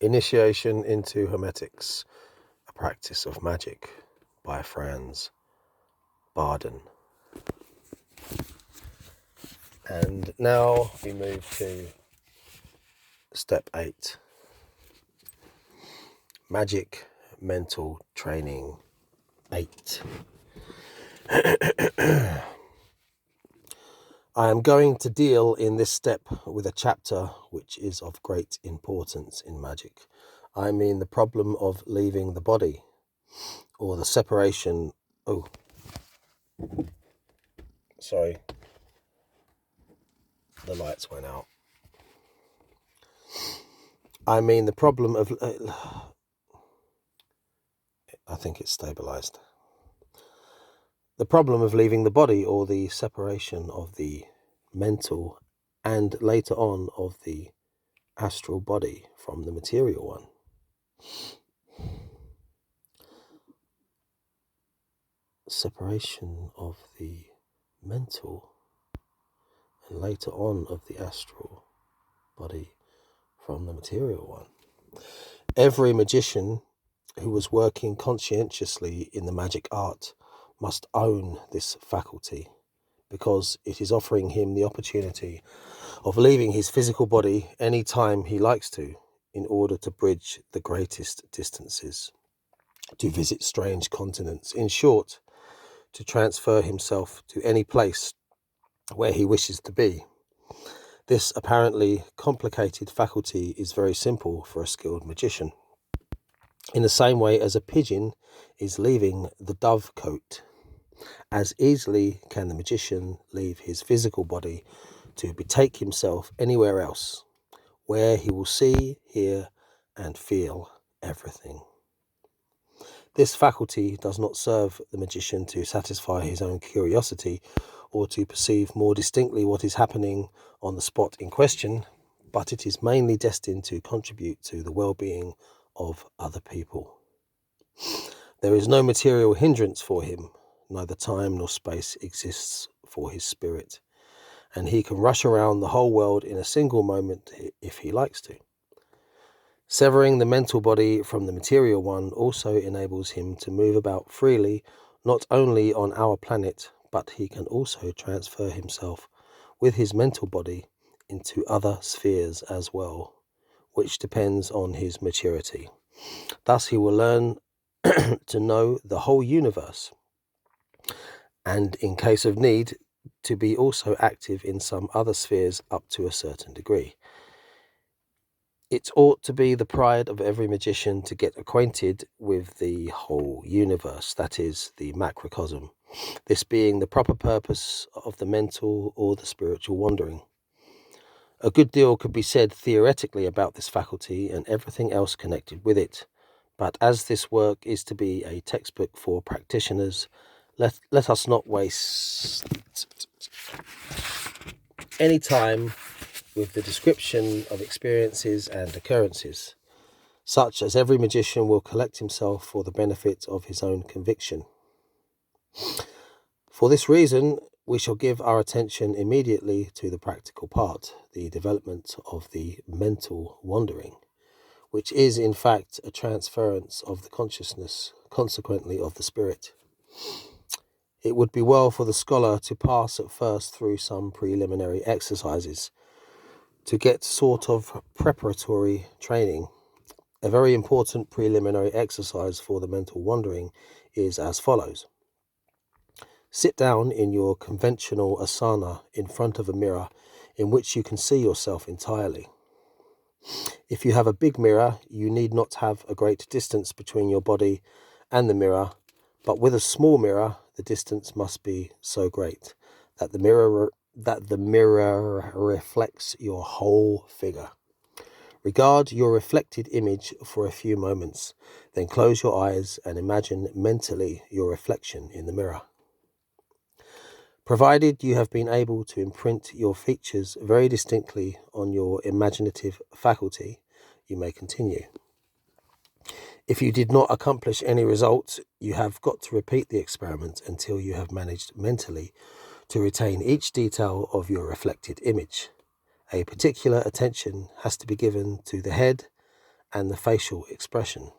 Initiation into Hermetics, a practice of magic by Franz Barden. And now we move to step 8. Magic Mental Training 8. I am going to deal in this step with a chapter which is of great importance in magic. I mean the problem of leaving the body, or the separation. Oh, sorry, the lights went out. I mean the problem of. I think it's stabilized. The problem of leaving the body, or the separation of the mental and later on of the astral body from the material one. Separation of the mental and later on of the astral body from the material one. Every magician who was working conscientiously in the magic art must own this faculty, because it is offering him the opportunity of leaving his physical body any time he likes to, in order to bridge the greatest distances, to visit strange continents, in short, to transfer himself to any place where he wishes to be. This apparently complicated faculty is very simple for a skilled magician, in the same way as a pigeon is leaving the dove cote. As easily can the magician leave his physical body to betake himself anywhere else, where he will see, hear, and feel everything. This faculty does not serve the magician to satisfy his own curiosity or to perceive more distinctly what is happening on the spot in question, but it is mainly destined to contribute to the well-being of other people. There is no material hindrance for him, neither time nor space exists for his spirit, and he can rush around the whole world in a single moment if he likes to. Severing the mental body from the material one also enables him to move about freely, not only on our planet, but he can also transfer himself with his mental body into other spheres as well, which depends on his maturity. Thus he will learn to know the whole universe, and in case of need, to be also active in some other spheres up to a certain degree. It ought to be the pride of every magician to get acquainted with the whole universe, that is, the macrocosm, this being the proper purpose of the mental or the spiritual wandering. A good deal could be said theoretically about this faculty and everything else connected with it, but as this work is to be a textbook for practitioners, let us not waste any time with the description of experiences and occurrences, such as every magician will collect himself for the benefit of his own conviction. For this reason, we shall give our attention immediately to the practical part, the development of the mental wandering, which is in fact a transference of the consciousness, consequently of the spirit. It would be well for the scholar to pass at first through some preliminary exercises, to get sort of preparatory training. A very important preliminary exercise for the mental wandering is as follows. Sit down in your conventional asana in front of a mirror in which you can see yourself entirely. If you have a big mirror, you need not have a great distance between your body and the mirror, but with a small mirror, the distance must be so great that the mirror reflects your whole figure. Regard your reflected image for a few moments, then close your eyes and imagine mentally your reflection in the mirror. Provided you have been able to imprint your features very distinctly on your imaginative faculty, you may continue. If you did not accomplish any result, you have got to repeat the experiment until you have managed mentally to retain each detail of your reflected image. A particular attention has to be given to the head and the facial expression.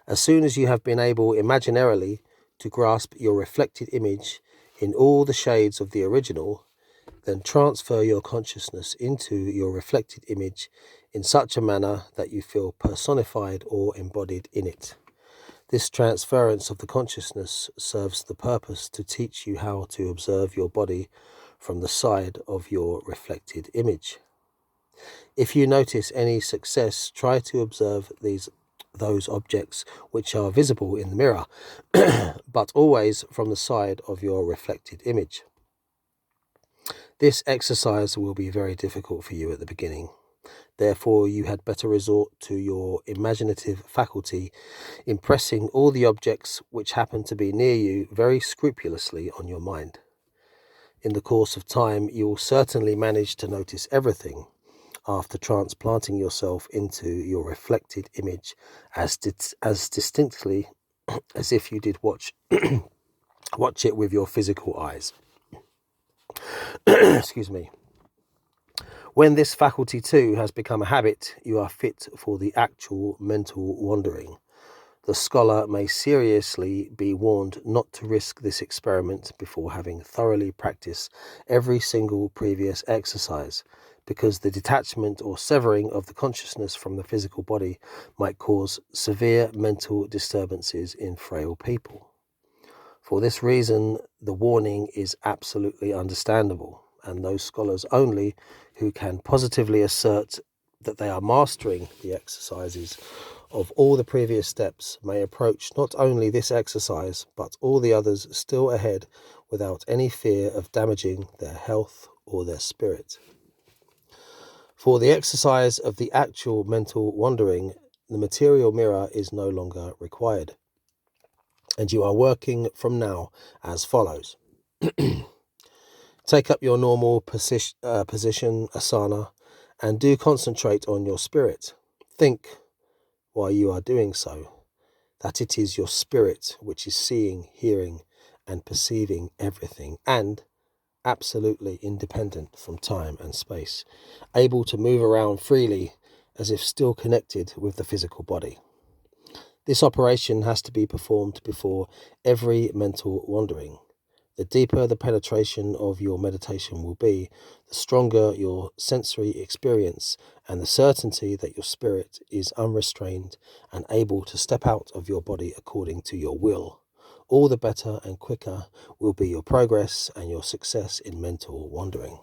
As soon as you have been able imaginarily to grasp your reflected image in all the shades of the original, then transfer your consciousness into your reflected image in such a manner that you feel personified or embodied in it. This transference of the consciousness serves the purpose to teach you how to observe your body from the side of your reflected image. If you notice any success, try to observe those objects which are visible in the mirror, but always from the side of your reflected image. This exercise will be very difficult for you at the beginning. Therefore, you had better resort to your imaginative faculty, impressing all the objects which happen to be near you very scrupulously on your mind. In the course of time, you will certainly manage to notice everything after transplanting yourself into your reflected image as distinctly as if you did watch it with your physical eyes. Excuse me. When this faculty too has become a habit, you are fit for the actual mental wandering. The scholar may seriously be warned not to risk this experiment before having thoroughly practiced every single previous exercise, because the detachment or severing of the consciousness from the physical body might cause severe mental disturbances in frail people. For this reason, the warning is absolutely understandable, and those scholars only who can positively assert that they are mastering the exercises of all the previous steps may approach not only this exercise, but all the others still ahead without any fear of damaging their health or their spirit. For the exercise of the actual mental wandering, the material mirror is no longer required, and you are working from now as follows. Take up your normal position, asana, and do concentrate on your spirit. Think, while you are doing so, that it is your spirit which is seeing, hearing, and perceiving everything, and absolutely independent from time and space, able to move around freely as if still connected with the physical body. This operation has to be performed before every mental wandering. The deeper the penetration of your meditation will be, the stronger your sensory experience and the certainty that your spirit is unrestrained and able to step out of your body according to your will. All the better and quicker will be your progress and your success in mental wandering.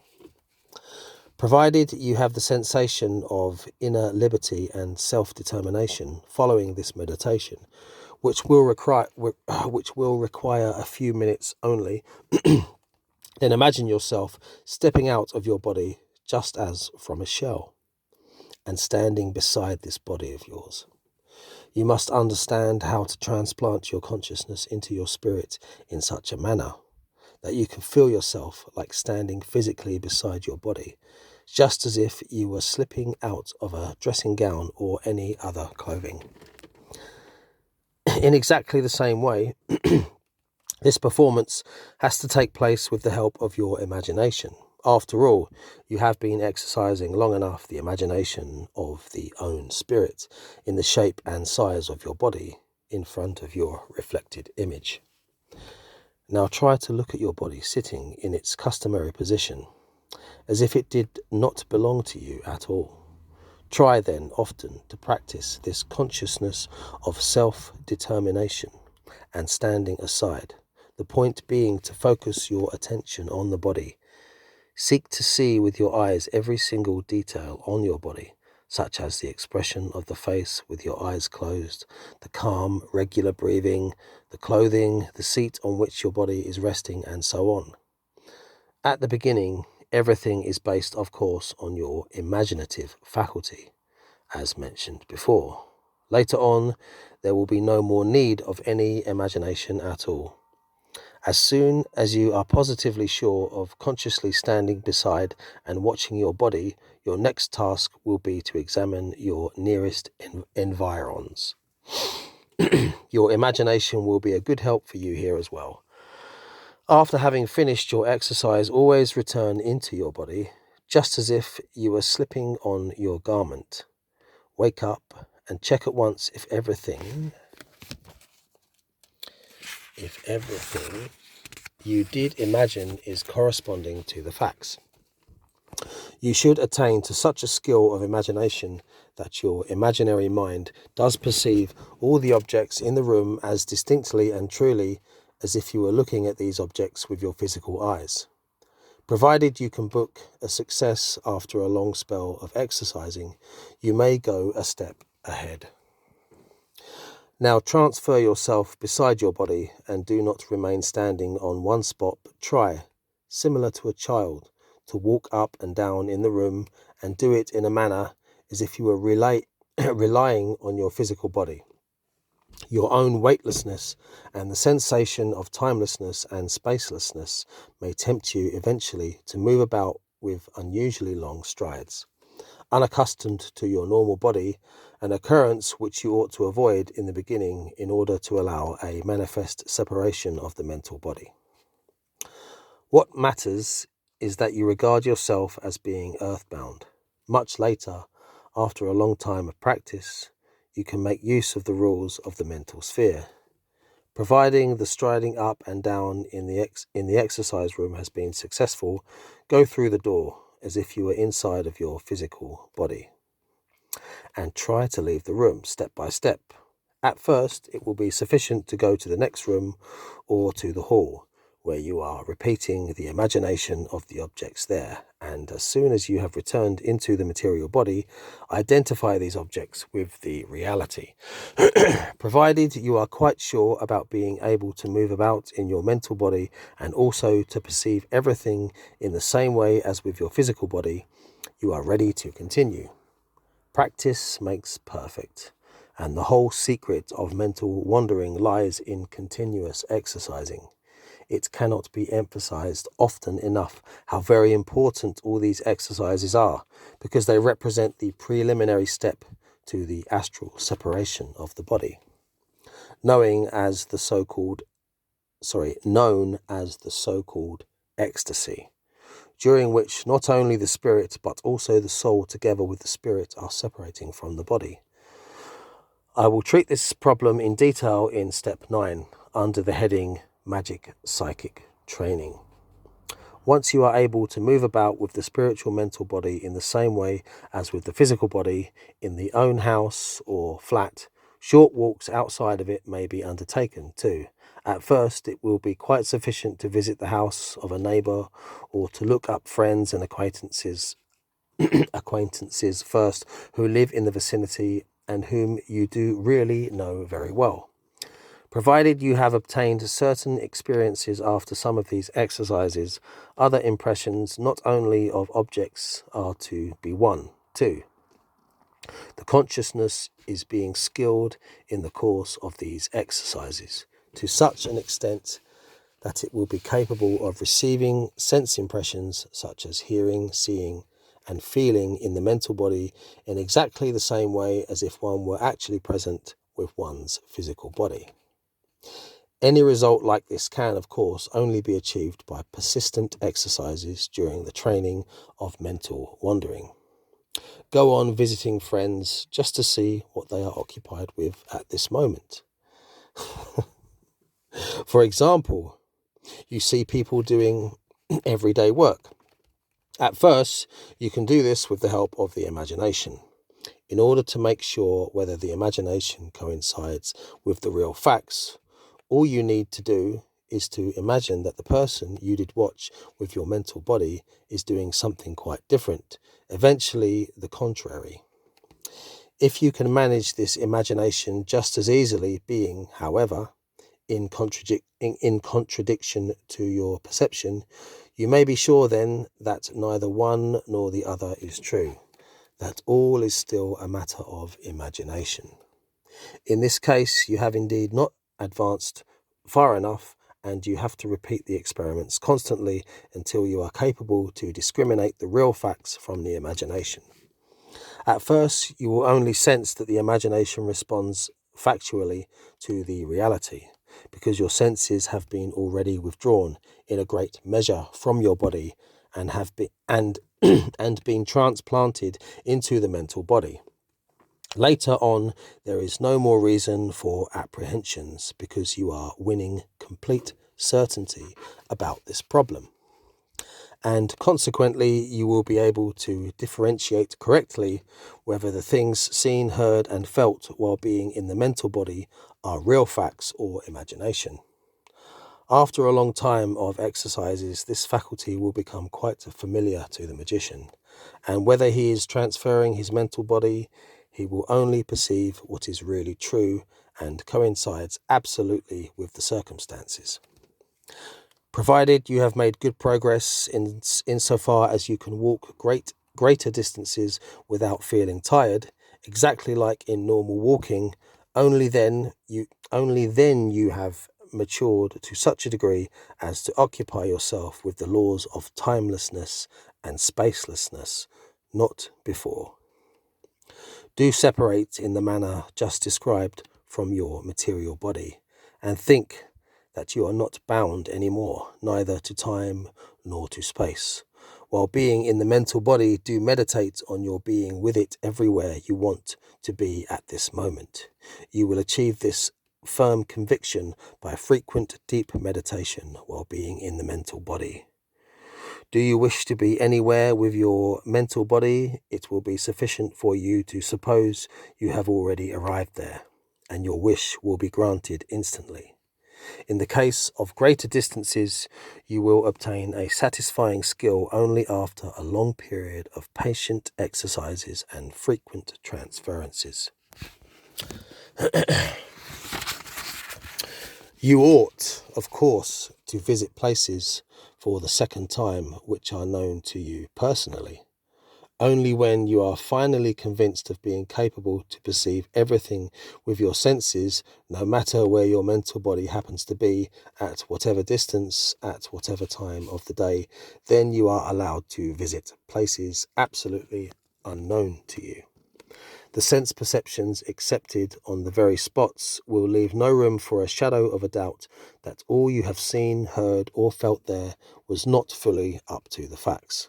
Provided you have the sensation of inner liberty and self-determination following this meditation, which will require a few minutes only, then imagine yourself stepping out of your body just as from a shell and standing beside this body of yours. You must understand how to transplant your consciousness into your spirit in such a manner that you can feel yourself like standing physically beside your body, just as if you were slipping out of a dressing gown or any other clothing. In exactly the same way, this performance has to take place with the help of your imagination. After all, you have been exercising long enough the imagination of the own spirit in the shape and size of your body in front of your reflected image. Now try to look at your body sitting in its customary position, as if it did not belong to you at all. Try then often to practice this consciousness of self-determination and standing aside, the point being to focus your attention on the body. Seek to see with your eyes every single detail on your body, such as the expression of the face with your eyes closed, the calm, regular breathing, the clothing, the seat on which your body is resting, and so on. At the beginning, everything is based, of course, on your imaginative faculty, as mentioned before. Later on, there will be no more need of any imagination at all. As soon as you are positively sure of consciously standing beside and watching your body, your next task will be to examine your nearest environs. Your imagination will be a good help for you here as well. After having finished your exercise, always return into your body, just as if you were slipping on your garment. wake up and check at once if everything you did imagine is corresponding to the facts. You should attain to such a skill of imagination that your imaginary mind does perceive all the objects in the room as distinctly and truly as if you were looking at these objects with your physical eyes. Provided you can book a success after a long spell of exercising, you may go a step ahead. Now transfer yourself beside your body and do not remain standing on one spot, but try, similar to a child, to walk up and down in the room and do it in a manner as if you were relying on your physical body. Your own weightlessness and the sensation of timelessness and spacelessness may tempt you eventually to move about with unusually long strides. Unaccustomed to your normal body, an occurrence which you ought to avoid in the beginning in order to allow a manifest separation of the mental body. What matters is that you regard yourself as being earthbound. Much later, after a long time of practice, you can make use of the rules of the mental sphere. Providing the striding up and down in the exercise room has been successful, go through the door as if you were inside of your physical body and try to leave the room step by step. At first, it will be sufficient to go to the next room or to the hall, where you are repeating the imagination of the objects there, and as soon as you have returned into the material body, identify these objects with the reality. Provided you are quite sure about being able to move about in your mental body and also to perceive everything in the same way as with your physical body, you are ready to continue. Practice makes perfect, and the whole secret of mental wandering lies in continuous exercising. It cannot be emphasized often enough how very important all these exercises are, because they represent the preliminary step to the astral separation of the body, known as the so-called ecstasy, during which not only the spirit but also the soul together with the spirit are separating from the body. I will treat this problem in detail in step 9 under the heading Magic Psychic Training. Once you are able to move about with the spiritual mental body in the same way as with the physical body in the own house or flat, short walks outside of it may be undertaken too. At first, it will be quite sufficient to visit the house of a neighbour or to look up friends and acquaintances first who live in the vicinity and whom you do really know very well. Provided you have obtained certain experiences after some of these exercises, other impressions not only of objects are to be won too. The consciousness is being skilled in the course of these exercises to such an extent that it will be capable of receiving sense impressions such as hearing, seeing, and feeling in the mental body in exactly the same way as if one were actually present with one's physical body. Any result like this can, of course, only be achieved by persistent exercises during the training of mental wandering. Go on visiting friends just to see what they are occupied with at this moment. For example, you see people doing everyday work. At first, you can do this with the help of the imagination. In order to make sure whether the imagination coincides with the real facts, all you need to do is to imagine that the person you did watch with your mental body is doing something quite different, eventually the contrary. If you can manage this imagination just as easily, being, however, in contradiction to your perception, you may be sure then that neither one nor the other is true, that all is still a matter of imagination. In this case, you have indeed not advanced far enough, and you have to repeat the experiments constantly until you are capable to discriminate the real facts from the imagination. At first, you will only sense that the imagination responds factually to the reality, because your senses have been already withdrawn in a great measure from your body and have been and been transplanted into the mental body. Later on, there is no more reason for apprehensions because you are winning complete certainty about this problem. And consequently, you will be able to differentiate correctly whether the things seen, heard, and felt while being in the mental body are real facts or imagination. After a long time of exercises, this faculty will become quite familiar to the magician, and whether he is transferring his mental body, he will only perceive what is really true and coincides absolutely with the circumstances. Provided you have made good progress insofar as you can walk greater distances without feeling tired, exactly like in normal walking, only then you have matured to such a degree as to occupy yourself with the laws of timelessness and spacelessness, not before. Do separate in the manner just described from your material body, and think that you are not bound anymore, neither to time nor to space. While being in the mental body, do meditate on your being with it everywhere you want to be at this moment. You will achieve this firm conviction by frequent deep meditation while being in the mental body. Do you wish to be anywhere with your mental body? It will be sufficient for you to suppose you have already arrived there, and your wish will be granted instantly. In the case of greater distances, you will obtain a satisfying skill only after a long period of patient exercises and frequent transferences. You ought, of course, to visit places for the second time which are known to you personally. Only when you are finally convinced of being capable to perceive everything with your senses, no matter where your mental body happens to be, at whatever distance, at whatever time of the day, then you are allowed to visit places absolutely unknown to you. The sense perceptions accepted on the very spots will leave no room for a shadow of a doubt that all you have seen, heard, or felt there was not fully up to the facts.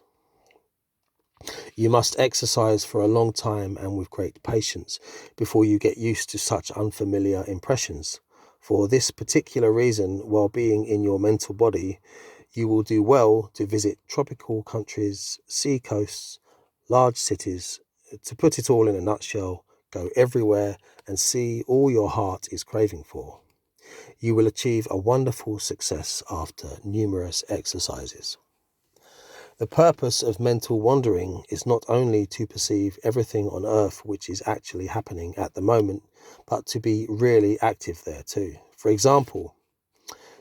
You must exercise for a long time and with great patience before you get used to such unfamiliar impressions. For this particular reason, while being in your mental body, you will do well to visit tropical countries, sea coasts, large cities. To put it all in a nutshell, go everywhere and see all your heart is craving for. You will achieve a wonderful success after numerous exercises. The purpose of mental wandering is not only to perceive everything on earth which is actually happening at the moment, but to be really active there too. For example,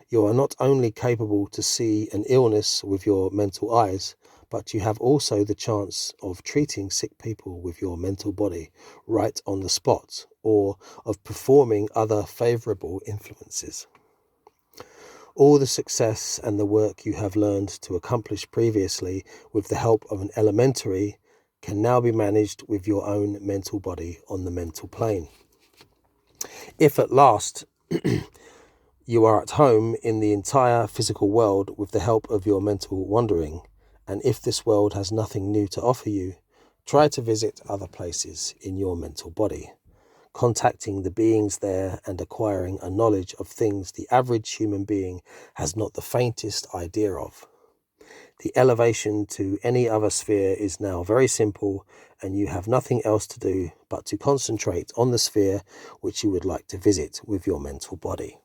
you are not only capable to see an illness with your mental eyes, but you have also the chance of treating sick people with your mental body right on the spot, or of performing other favorable influences. All the success and the work you have learned to accomplish previously with the help of an elementary can now be managed with your own mental body on the mental plane. If at last you are at home in the entire physical world with the help of your mental wandering, and if this world has nothing new to offer you, try to visit other places in your mental body, contacting the beings there and acquiring a knowledge of things the average human being has not the faintest idea of. The elevation to any other sphere is now very simple, and you have nothing else to do but to concentrate on the sphere which you would like to visit with your mental body.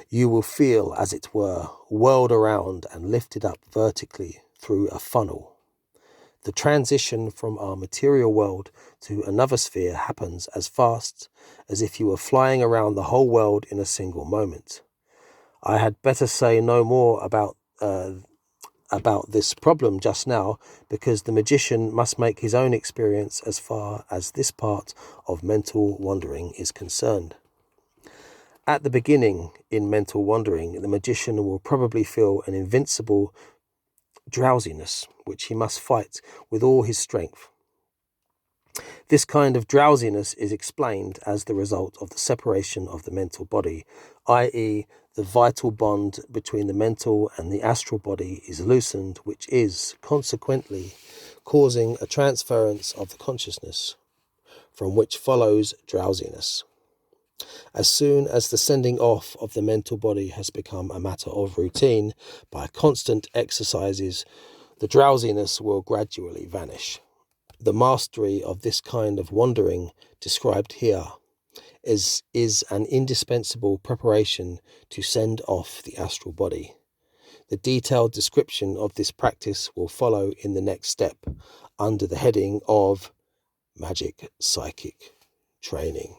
You will feel, as it were, whirled around and lifted up vertically through a funnel. The transition from our material world to another sphere happens as fast as if you were flying around the whole world in a single moment. I had better say no more about this problem just now, because the magician must make his own experience as far as this part of mental wandering is concerned. At the beginning, in mental wandering, the magician will probably feel an invincible drowsiness, which he must fight with all his strength. This kind of drowsiness is explained as the result of the separation of the mental body, i.e., the vital bond between the mental and the astral body is loosened, which is, consequently, causing a transference of the consciousness from which follows drowsiness. As soon as the sending off of the mental body has become a matter of routine, by constant exercises, the drowsiness will gradually vanish. The mastery of this kind of wandering described here is an indispensable preparation to send off the astral body. The detailed description of this practice will follow in the next step under the heading of magic psychic training.